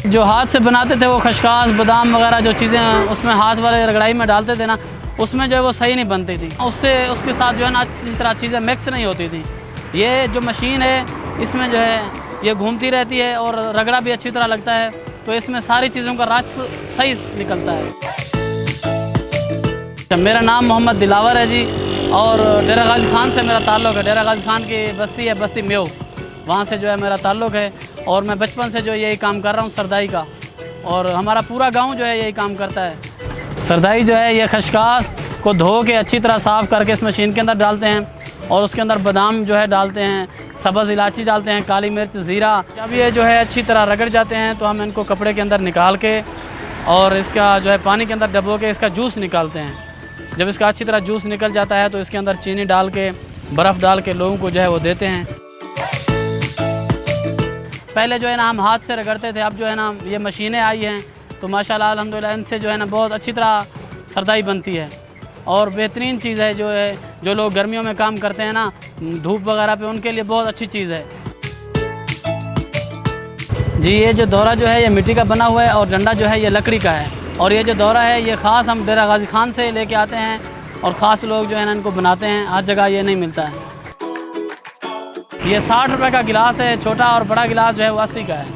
जो हाथ से बनाते थे वो खशखास बादाम वगैरह जो चीज़ें उसमें हाथ वाले रगड़ाई में डालते थे ना, उसमें जो है वो सही नहीं बनती थी, उससे उसके साथ जो है ना अच्छी तरह चीज़ें मिक्स नहीं होती थी। ये जो मशीन है इसमें जो है ये घूमती रहती है और रगड़ा भी अच्छी तरह लगता है, तो इसमें सारी चीज़ों का रस सही निकलता है। मेरा नाम मोहम्मद दिलावर है जी, और डेरा गाजी खान से मेरा ताल्लुक़ है। डेरा गाजी खान की बस्ती है, बस्ती म्यो, वहाँ से जो है मेरा ताल्लुक़ है। और मैं बचपन से जो यही काम कर रहा हूँ सरदाई का, और हमारा पूरा गांव जो है यही काम करता है। सरदाई जो है ये खशखास को धो के अच्छी तरह साफ़ करके इस मशीन के अंदर डालते हैं, और उसके अंदर बादाम जो है डालते हैं, सब्ज़ इलायची डालते हैं, काली मिर्च, ज़ीरा। जब ये जो है अच्छी तरह रगड़ जाते हैं तो हम इनको कपड़े के अंदर निकाल के और इसका जो है पानी के अंदर डबो के इसका जूस निकालते हैं। जब इसका अच्छी तरह जूस निकल जाता है तो इसके अंदर चीनी डाल के, बर्फ़ डाल के लोगों को जो है वो देते हैं। पहले जो है ना हम हाथ से रगड़ते थे, अब जो है ना ये मशीनें आई हैं तो माशाल्लाह अल्हम्दुलिल्लाह इनसे जो है ना बहुत अच्छी तरह सरदाई बनती है, और बेहतरीन चीज़ है। जो लोग गर्मियों में काम करते हैं ना धूप वगैरह पे, उनके लिए बहुत अच्छी चीज़ है जी। ये जो दौरा जो है ये मिट्टी का बना हुआ है और डंडा जो है ये लकड़ी का है, और ये जो दौरा है ये ख़ास हम डेरा गाजी खान से लेके आते हैं, और ख़ास लोग जो है ना इनको बनाते हैं, हर जगह ये नहीं मिलता है। ये 60 रुपये का गिलास है, छोटा और बड़ा गिलास जो है वो 80 का है।